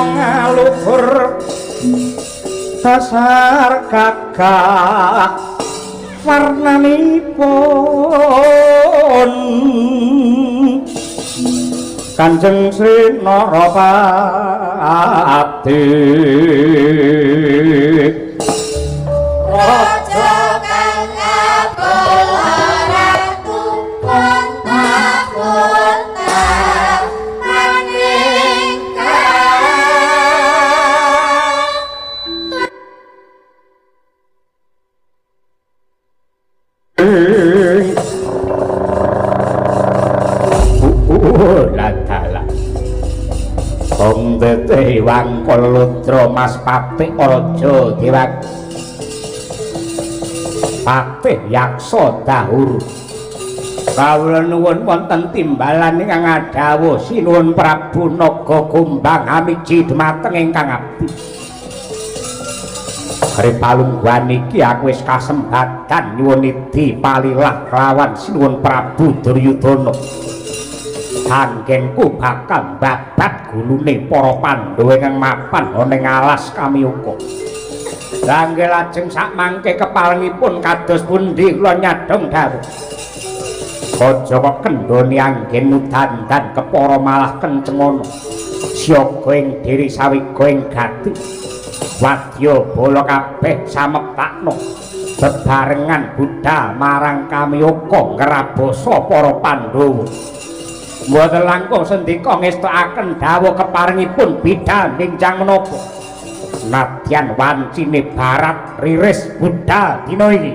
ngaluhur dasar gagah warnanipun Kanjeng Sri Narapati Raja kang ratu punta-punta ladala Om Dete Wang Koludra Mas Patih Raja Dewak Patih Yaksa Dahur kawula nuwun wonten timbalan ingkang adhawuh sinuwun Prabu Naga Kumbang amiji dhumateng ingkang abdi Ripalungguhan iki aku wis kasembadan nyuwun idi palilah kelawan sinuwun Prabu Duryudana Anggengku bakal babat gulune para Pandhawa ingkang mapan ana ing alas Kamiyuka. Langge lajeng sakmangke kepalengipun kados pundi kula nyadong dawuh. Aja kok kendhone anggen nudandan kepara malah kencengana. Siyaga ing diri sawiga ing gati. Wadya bala kabeh sameptakna. Bebarengan budhal marang Kamiyuka ngrabosa para Pandhawa. Mboten langkung sendika ngestakaken dawuh keparengipun bidhal ninjang menapa. Nadyan wancine barat riris budhal dina iki.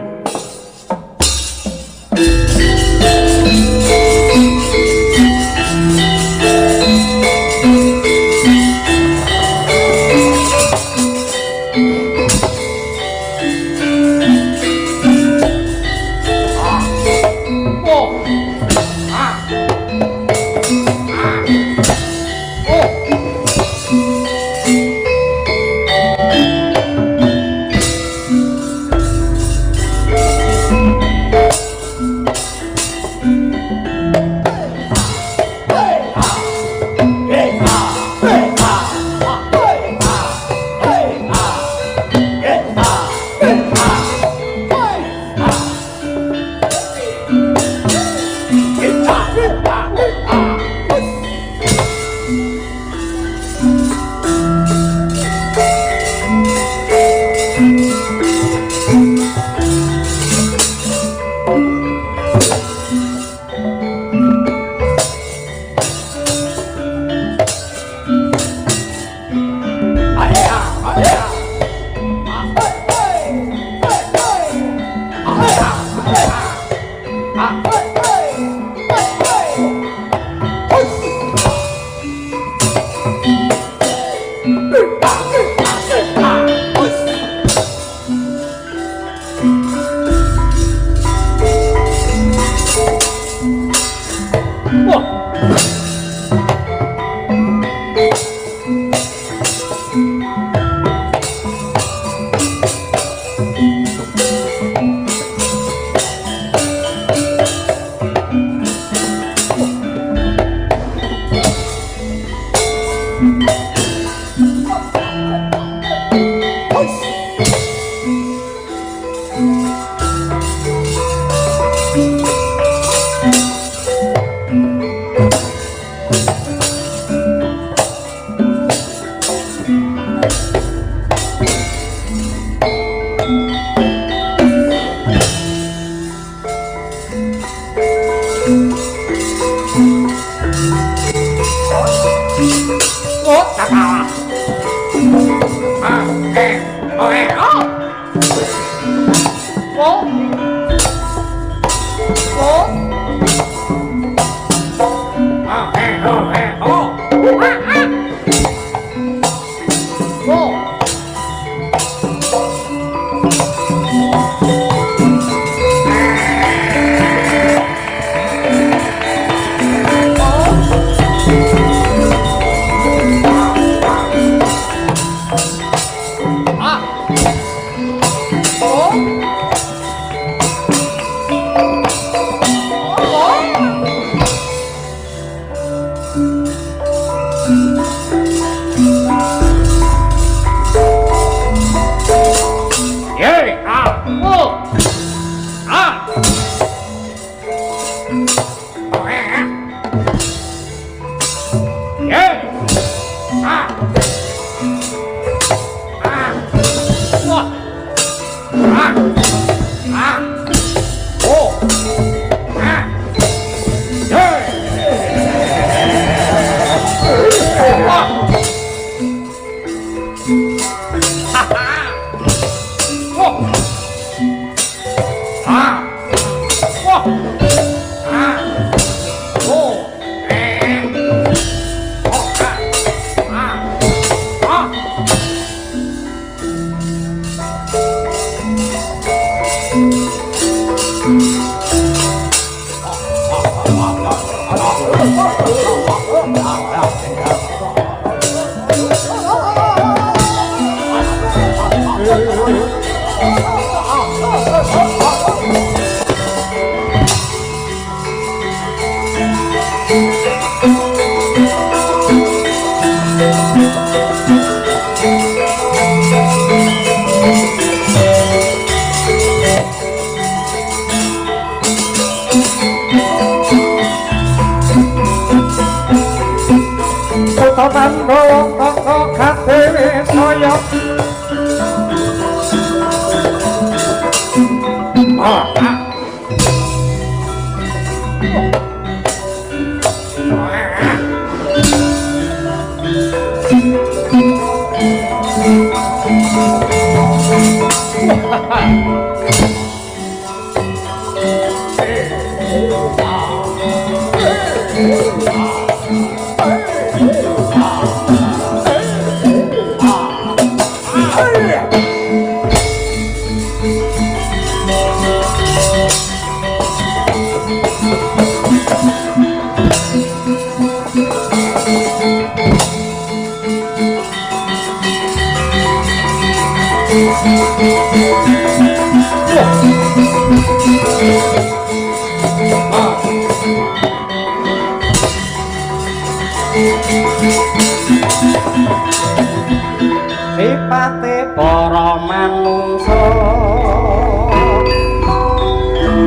Sipate para manungsa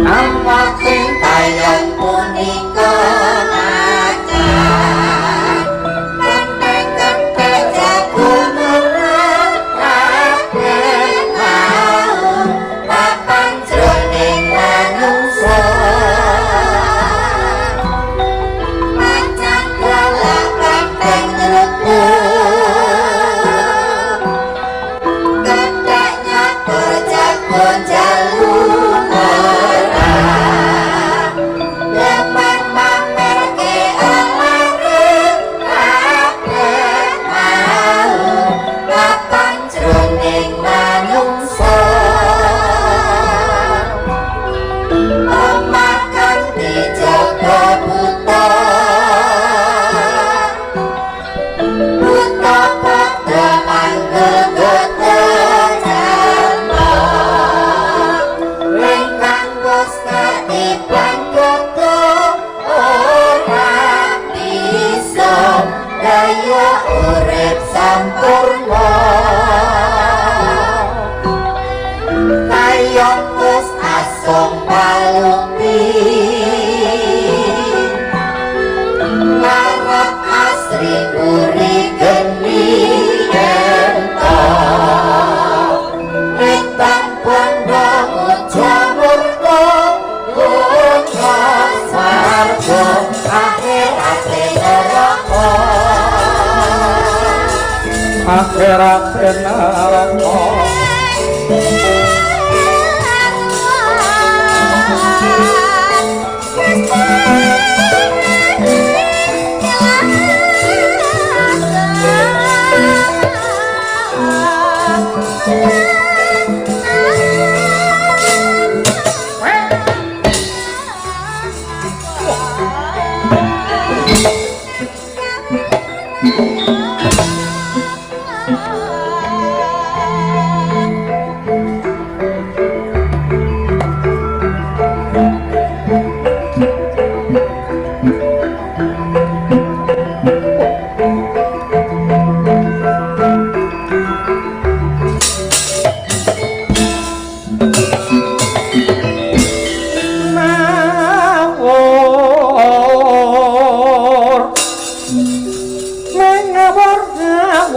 Ampating tayang punika ngajar Kenteng-kenteng jagungan kabeh mau Papan jroning manungsa Macan galak kenteng rukun akhirat neraka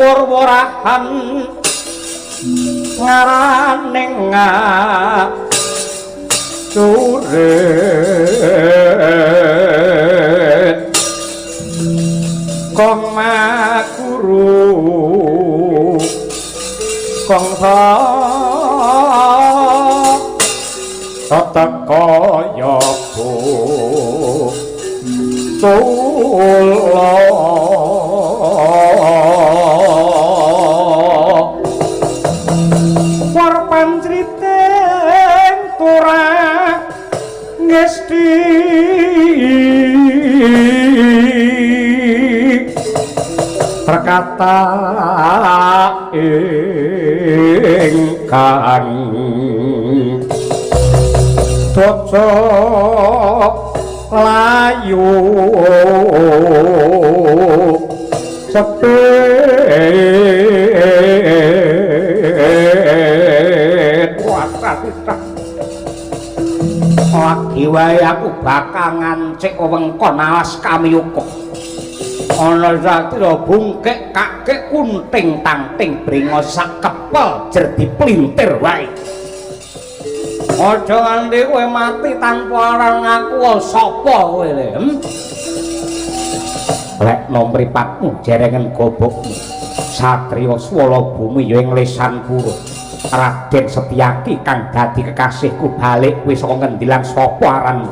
wor-worahan ngaraning ngacurit kong makuru kong teka yobu tulo war pancriteng turah ngesti perkata ing kang cocok layu sepet lagi wae aku bakal ngancik wewengkon alas Kamiyuka ana satira bungkek kakek kunting tangting bringa sak kepel jer diplintir wae aja nganti kowe mati tanpa aran ngaku sapa kowe le lek nomripatmu jerengen gobokmu satriya swala bumi ya ing lesan pura Raden Setyaki kang dadi kekasihku balik wis saka ngendilan sapa aranmu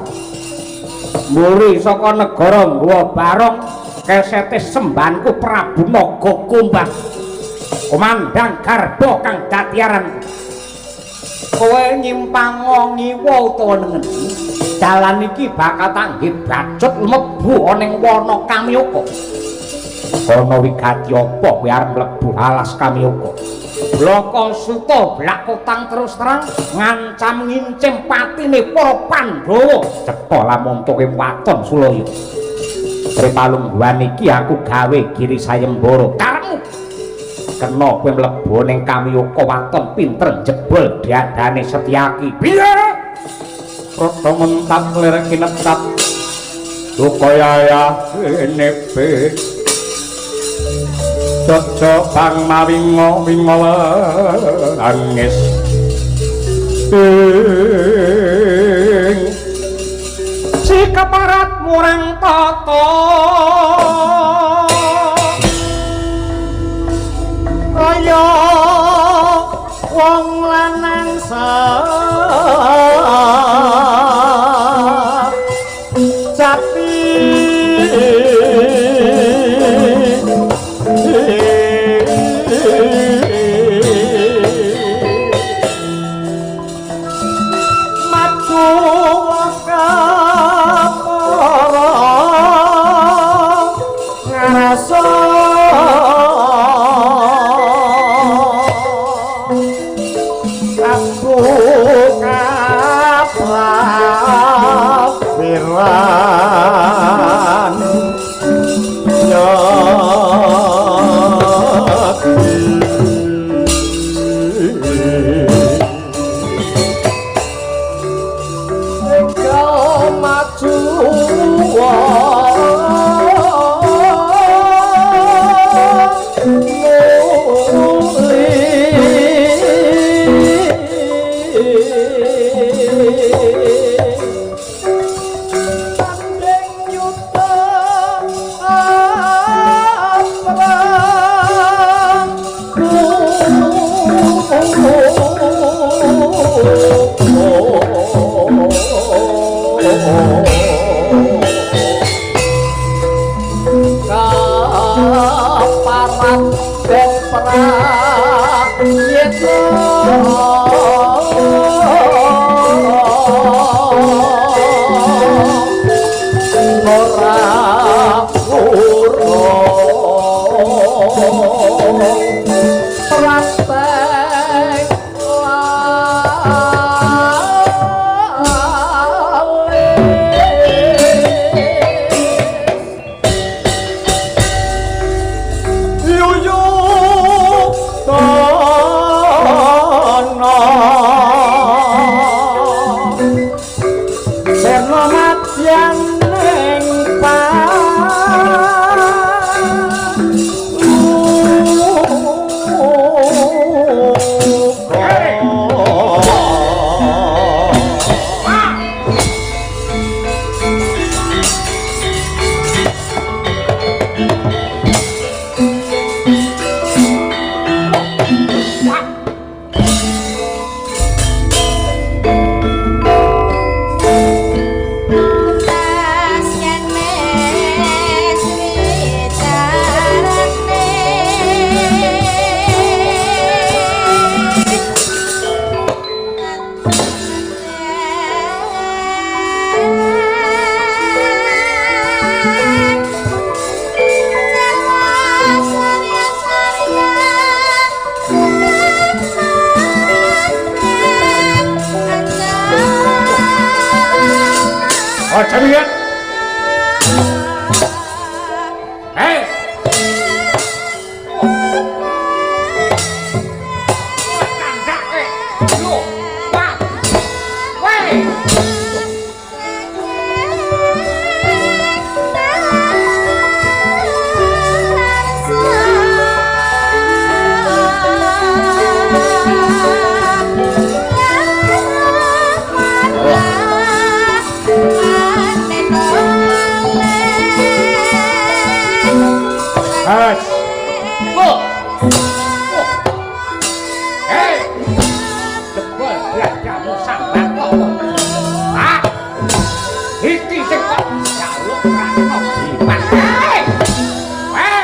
muri saka negara Nggawa Barong kesete sembanku Prabu Naga Kumbang komandang garda kang dadi aranku kowe nyimpang ngiwa utawa nengen dalan iki bakal tanggih bacut mlebu ana ing wana Kamiyuka ana wigati apa kowe arep mlebu alas Kamiyuka Blaka Suta blak kotang terus terang ngancam ngincim patine para Pandhawa cetha lamun kowe waton Sulaya Tripalungguhan iki aku gawe Giri Sayembara karepmu kena kowe mlebu ning Kamiyuka waton pinter jebol diadane Setyaki piye rada mentap lir kinetap Sukaya nepe cocok bang mawingo angis sikap parat murang tata kaya wong lanang jati yang neng Jamian. Hei. Kandak Yo. Wah. Weh. Has. Look. Hei. Jebul kamu sambat kok. Ah. Iki sing kok jaluk rano dipas. Hei. Hei.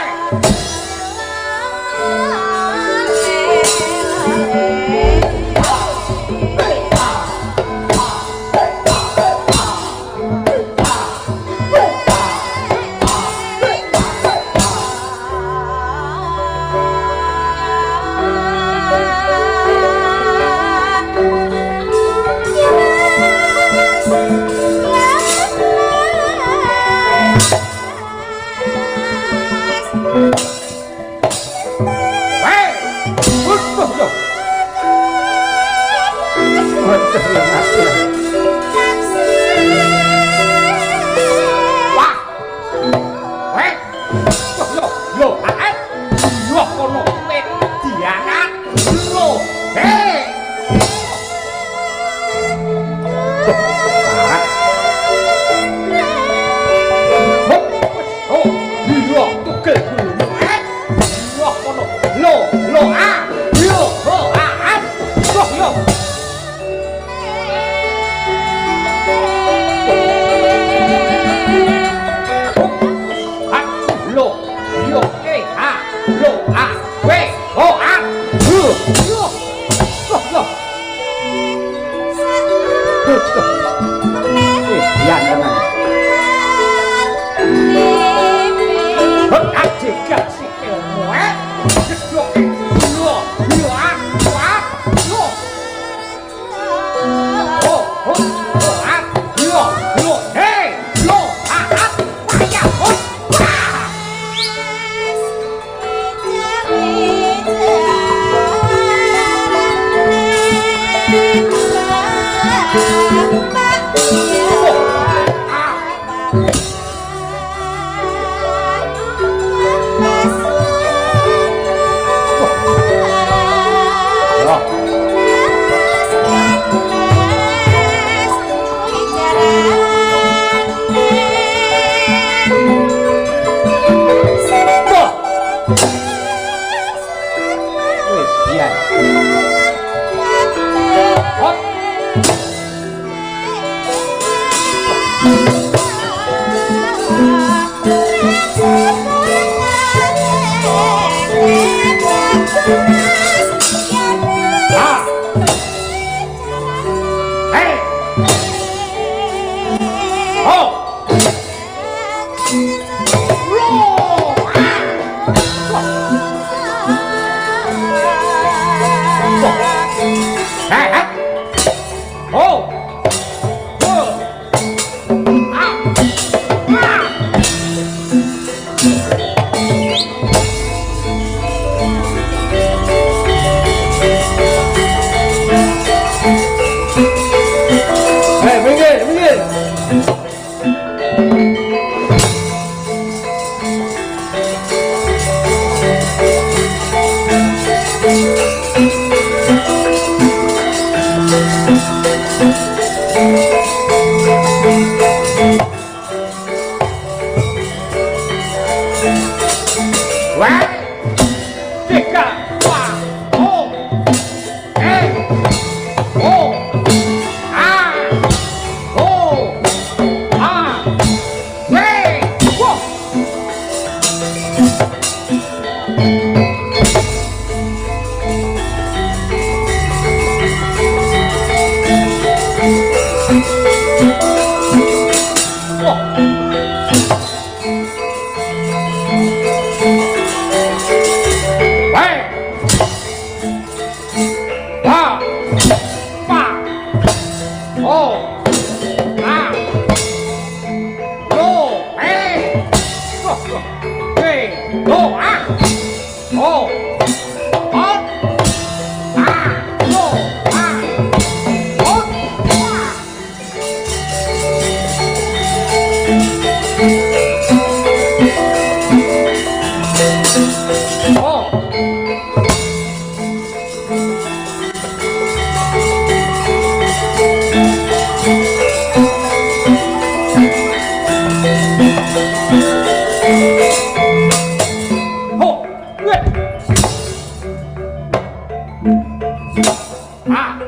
Ah.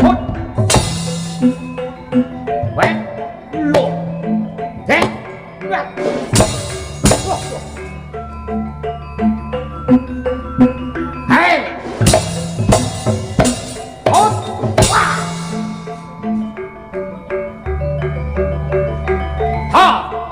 Hut. Wek. Lo. Dek. Wek. Hei. Hut. Wah. Ha. Ah.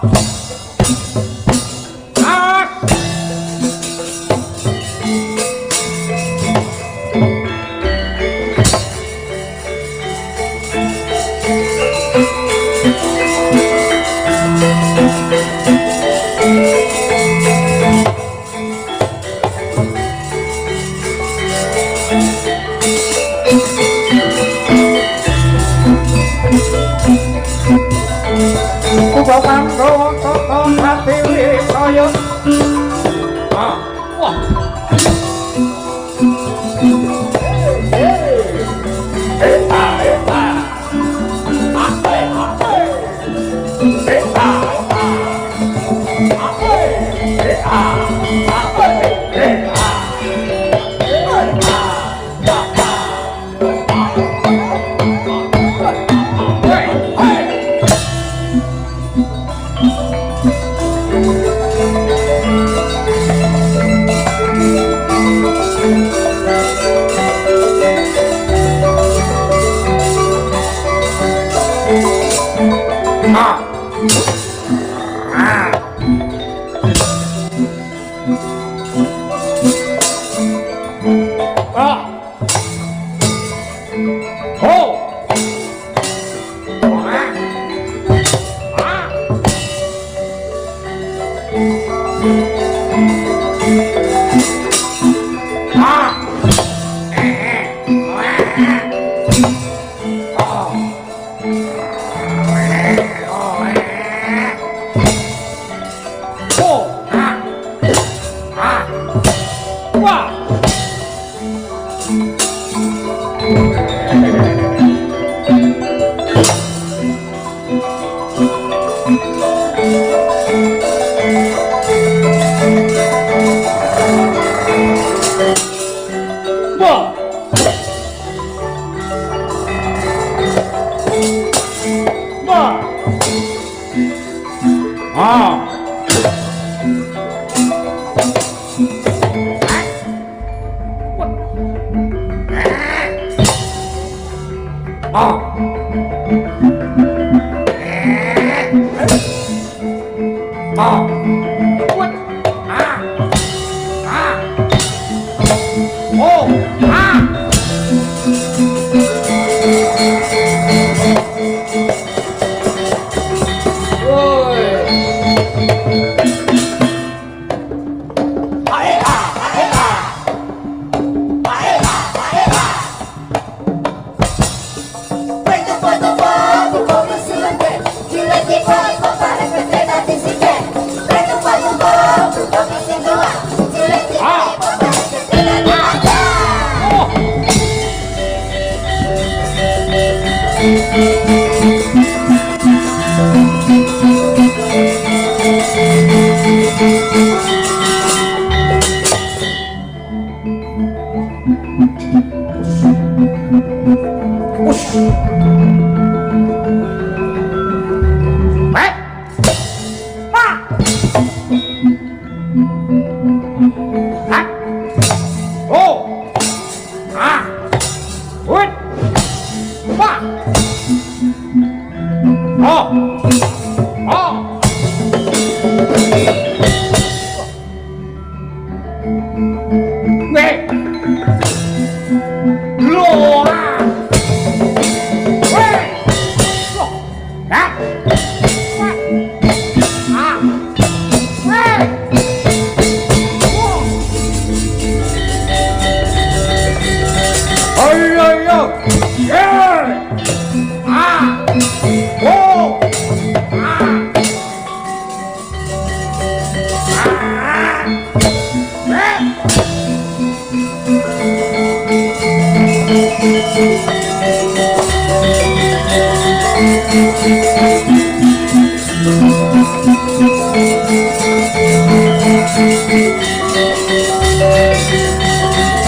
Kuba panggo toko hati wikaya. Ah, wah. Eta, eta. Ape, ape. Eta, eta. Ape, eta. Ape, eta.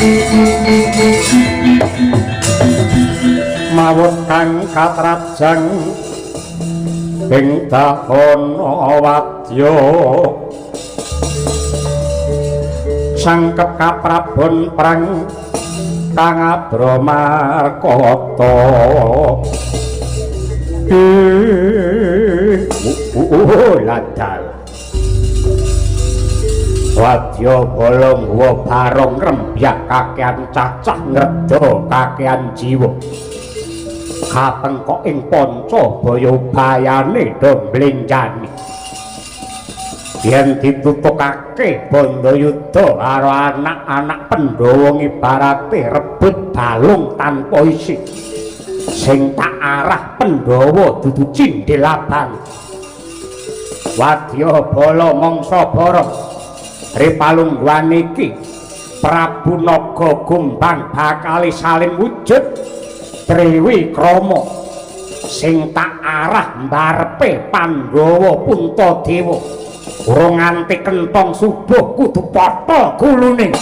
Thank you. mawon kang katrajang ing dahana wadya sangkep kaprabon prang kang abramarkata ladal wadya bolong wa barong rembyak kakean cacah ngreda kakean jiwa katengkok ing panca baya bayane do mblenjani yen ditutukake Bandayuda karo anak-anak Pandhawa ibarate rebut balung tanpa isi sing tak arah Pandhawa dudu cindhil abang wadya bala mangsa bara ripalungguhan iki Prabu Naga Gombang bakal salin wujud Triwi Krama sing tak arah mbarepe Pandhawa Puntadewa urung nganti kentong subuh kudu padha gulune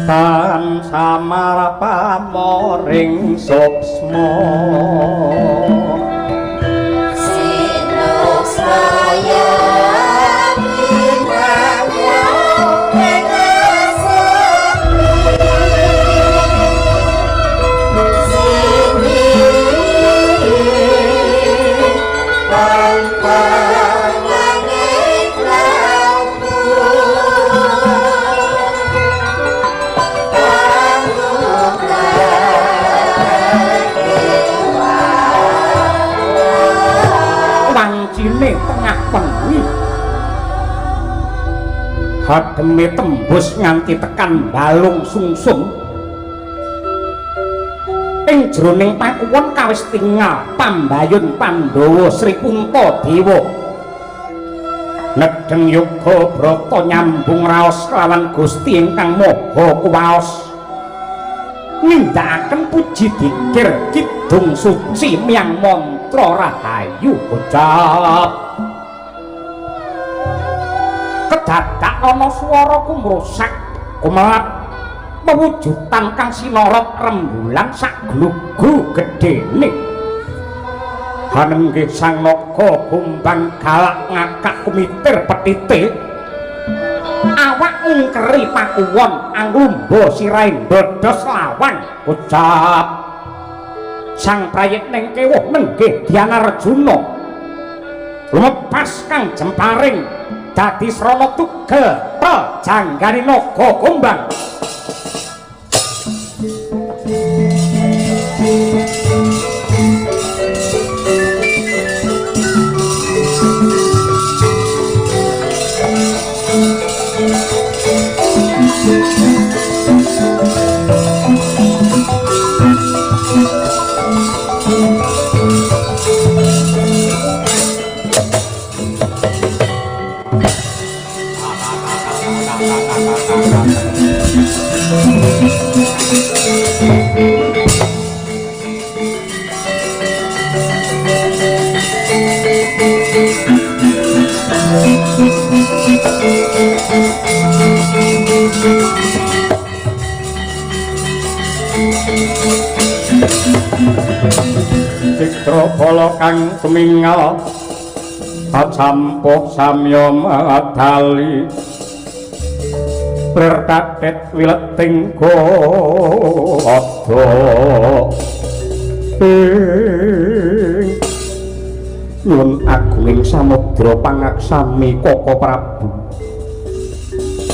tan samar pamoring suksma sinuk saya tengah bengi hademe tembus nganti tekan balung sungsung ing jroning pakuwon kawis tinggal pambayun Pandhawa Sri Puntadewa nedheng yoga brata nyambung raos kelawan Gusti ingkang maha kuwaos nindakaken puji dikir kidung suci miang mantra rahayu ucap kedadak ana swara kumrusak kumelap pewujudan kang sinorot rembulan sak glugu gedene hanenggih Sang Naga Gombang galak ngakak kumitir petite awak ngkeri pakuwon anglumba sirahe ndodos lawan ucap sang prayit ning kewuh nenggih Dyana Arjuna lumepas kang jemparing dadi srana tugel janggane Naga Gombang Citra bala kang tumingal acampuh samya madali berkatet wileting godo Nuwun agunging samudra pangaksami Koko Prabu.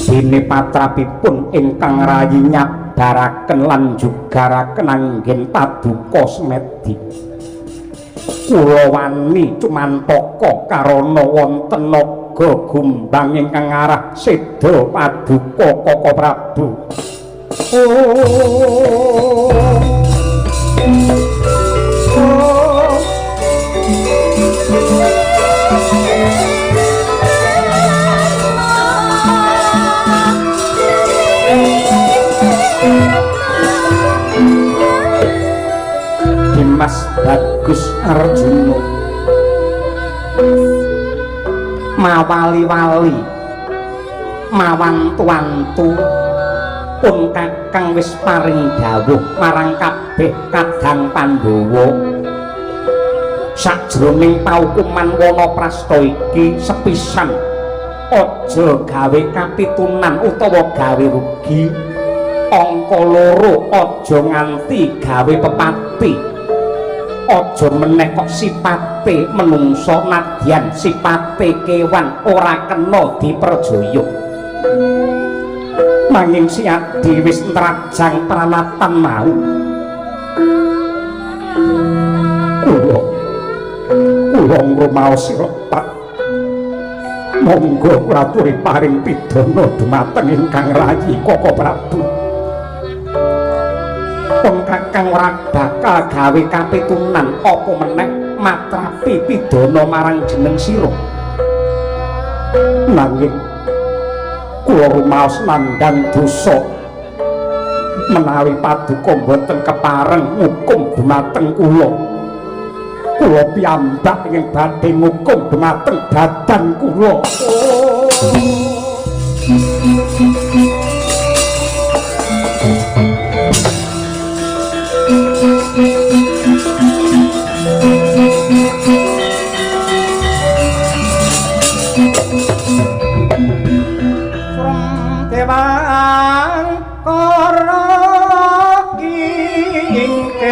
Dene patrapipun ingkang rayi nyabaraken lan jugaraken anggen paduka semedi. Kula wani cumantaka karana wonten naga gumbang ingkang arah seda paduka Koko Prabu. Dimas Bagus Arjuna mawali-wali mawantu-wantu pun kakang wis paring dawuh marang kabeh kadang Pandhawa sajroning paukuman Wanaprastha iki sepisan aja gawe kapitunan utawa gawe rugi angka loro aja nganti gawe pepati aja meneh kok sipate menungsa nadyan sipate kewan ora kena diperjaya nanging Siadi wis nrajang pranatan mau kula ngrumaos sira Pak monggo kulaturi paring pidana dumateng ingkang rayi Koko Prabu pun kakang ora bakal gawe kapitunan apa meneh matrapi pidana marang jeneng sira nanging kula rumaos nandhang dosa menawi paduka boten kepareng ngukum dumateng kula piyambak ing badhe ngukum dumateng badan kula Dewang karo kingken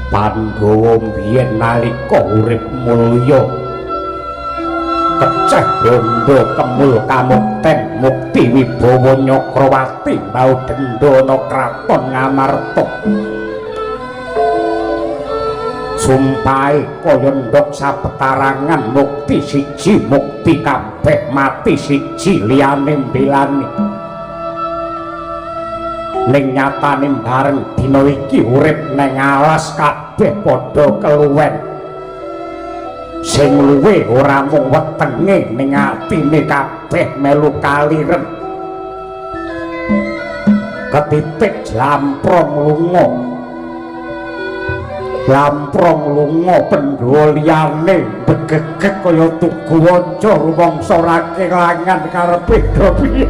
Pandhawa biyen nalika urip mulya keceh bondo kemul kamukten mukti wibawa Nyakrawati bau dendana kraton Ngamarta sumpahe kaya ndok sapetarangan mukti siji mukti kabeh mati siji liyane mbelani ning nyatane bareng dina iki urip neng alas kabeh padha keluwen sing luwih ora mung wetenge ning atine kabeh melu kaliren ketitik lamprong lunga Pandhawa liyane begegek kaya tugu waja rumangsa ora kelangan karepe piye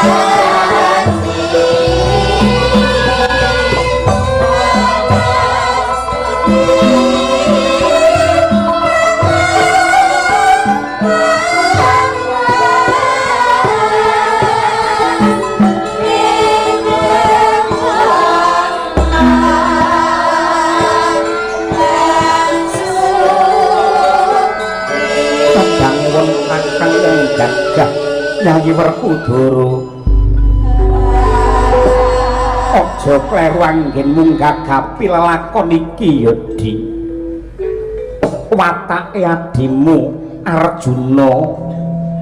Oh wong gagah Yayi Werkudara aja kleru anggenmu gagapi lelakon iki ya Di watake adimu Arjuna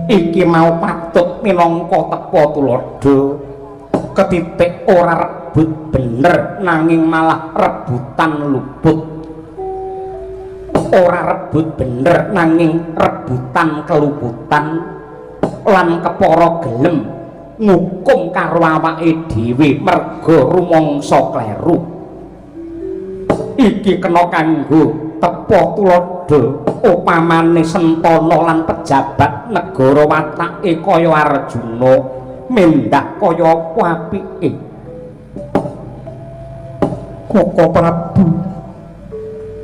iki mau patut minangka tepa tuladha ketitik ora rebut bener nanging malah rebutan luput ora rebut bener nanging rebutan keluputan lan kepara gelem ngukum karo awake dhewe merga rumangsa kleru iki kena kanggo tepa tuladha upamane Sentana lan pejabat negara watake kaya Arjuna mendak kaya apa apike Koko Prabu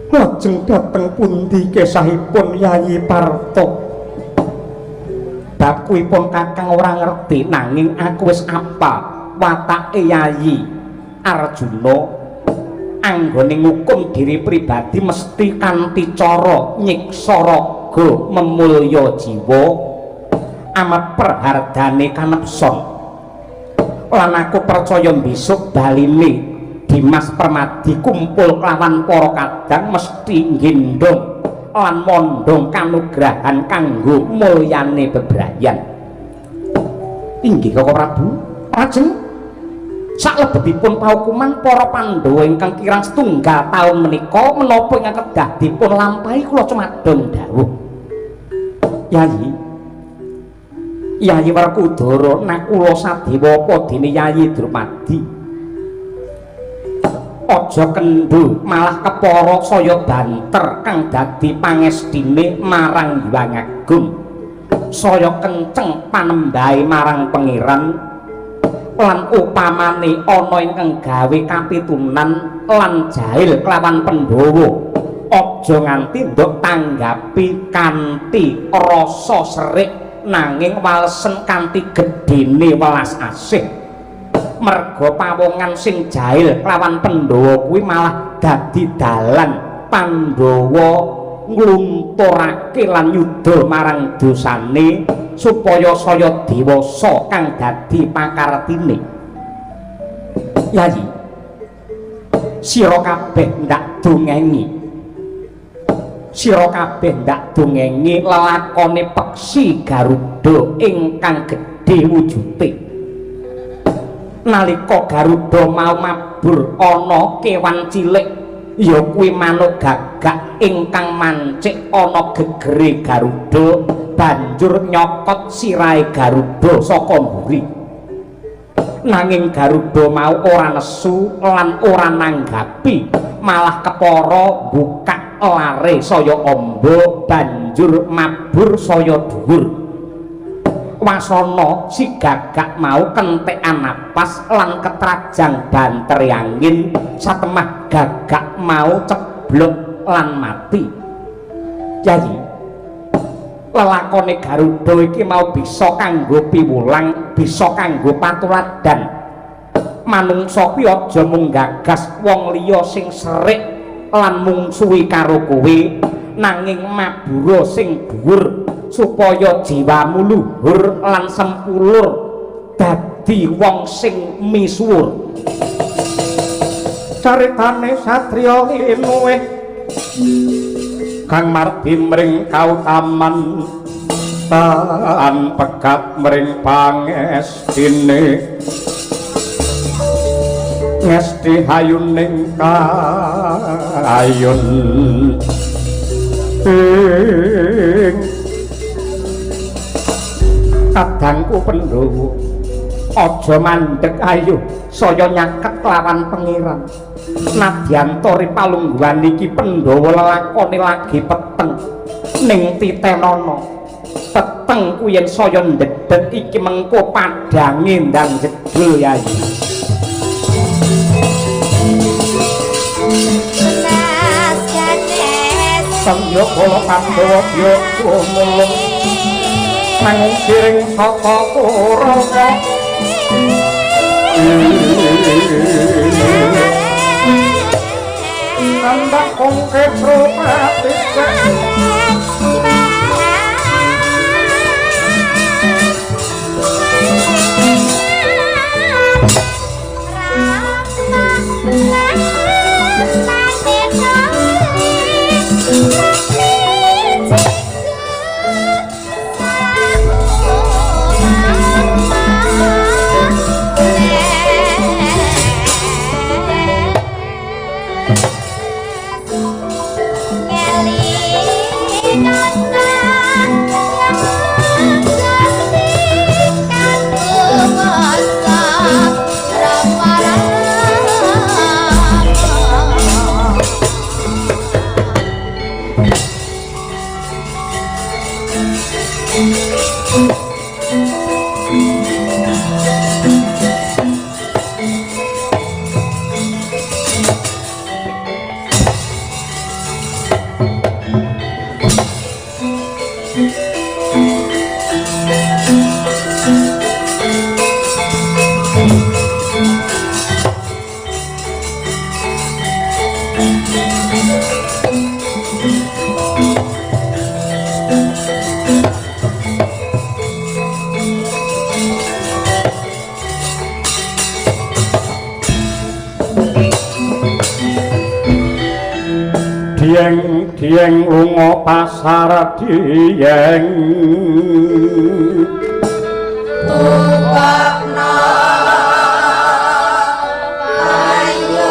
lajeng dhateng pundi kesahipun Yayi Parto bab kuwipun Kakang ora ngerti nanging aku wis apal watake Yayi Arjuna anggone ngukum diri pribadi mesti kanthi cara nyiksa raga memulya jiwa amat perhardane kanepson lan aku percaya besok baline Dimas Permadi kumpul kelawan para kadang mesti nggendhong lan mondhong kanugrahan kanggo mulyane bebrayan inggih Koko Prabu lajeng salebetipun paukuman para Pandhawa ingkang kirang setunggal taun menika menapa ingkang kedah dipun lampahi kula cumadhong dawuh Yayi Werkudara nakula sadewa apa dene Yayi Drupadi aja kendhu malah kepara saya banter kang dadi pangestine marang Hyang Agung saya kenceng panembahe marang pangeran lan upamane ana ingkang gawe kapitunan lan jahil kelawan Pandhawa aja nganti nduk tanggapi kanthi rasa serik nanging walesen kanthi gedene welas asih merga pawongan sing jahil kelawan Pandhawa kuwi malah dadi dalan Pandhawa nglunturake lan yudha marang dosane supaya saya dewasa kang dadi pakartine Yayi sira kabeh ndak dongengi lelakone peksi Garuda ingkang gedhe wujute nalika Garuda mau mabur ana kewan cilik ya kuwi manuk gagak ingkang mancik ana gegere Garuda banjur nyokot sirahe Garuda saka mburi nanging Garuda mau ora nesu lan ora nanggapi malah kepara buka lare saya amba banjur mabur saya dhuwur wasana si gagak mau kentekan napas lan ketrajang banter angin satemah gagak mau ceblok lan mati Yayi lelakone Garuda iki mau bisa kanggo piwulang bisa kanggo patuladan manungsa kuwi aja mung gagas wong liya sing serik lan mungsuhi karo kowe nanging mabura sing dhuwur supaya jiwamu luhur lan sempulur dadi wong sing misuwur caritane satriya inuwe kang mardi mring kautaman tan pegat mring pangestine ngesti hayuning kayun kadangku Pandhawa aja mandheg ayo saya nyaket lawan pangeran nadyan tori palungguhan iki Pandhawa lelakone lagi peteng ning titenana peteng kuwi yen saya ndedet iki mengko padange ndang jedul Yayi Sangya kala Pandhawa ya mulung nanging siring saka Kurawa nanda kongke prapati Dieng lunga pasar dieng tupakna ayo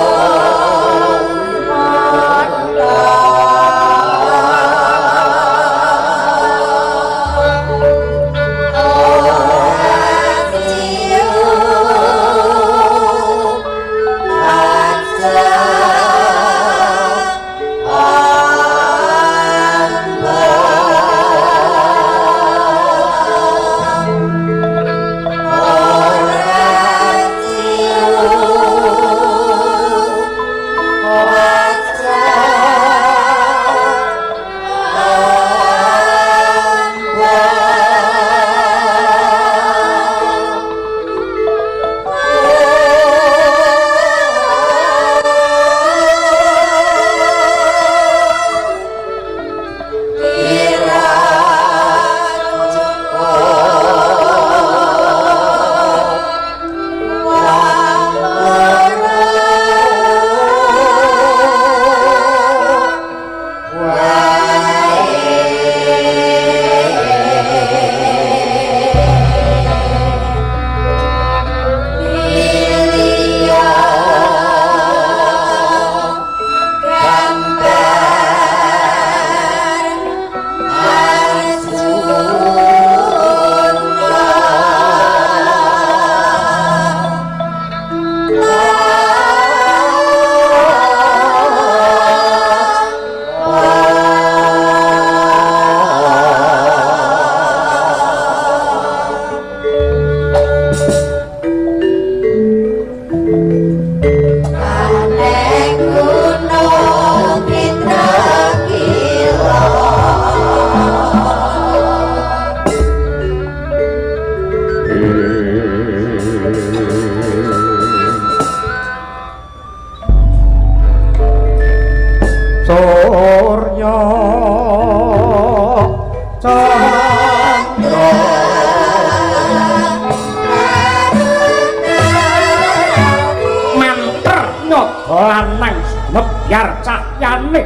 biar cahyane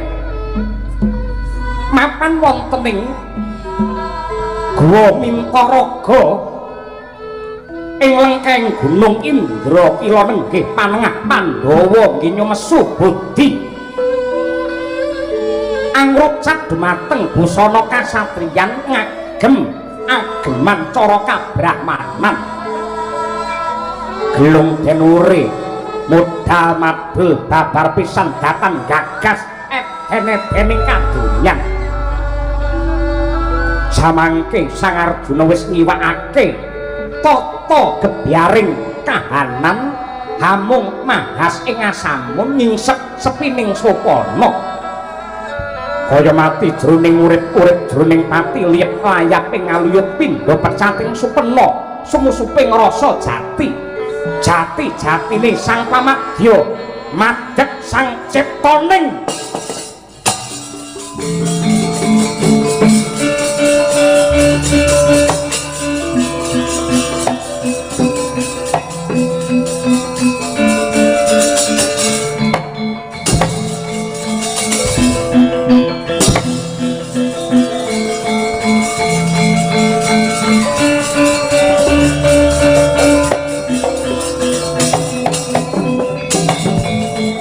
mapan wontening Guwa Mintaraga ing lengkeng Gunung Indra kila nenggih panengah Pandhawa nggih nyomesu Budi angrucat dumateng busana kasatriyan ngagem ageman cara kabrahmanan gelung denure modal madul babar pisan datan gagas eten-etening kadonyan samangke Sang Arjuna wis ngiwakake tata gebyaring kahanan hamung mahas ing asamun nyingsep sepining sopana kaya mati jroning urip-urip jroning pati liyep layap ing aluyut pindha pecating supena sumusuping rasa jati jati-jatine sang pamadya madheg sang ciptaning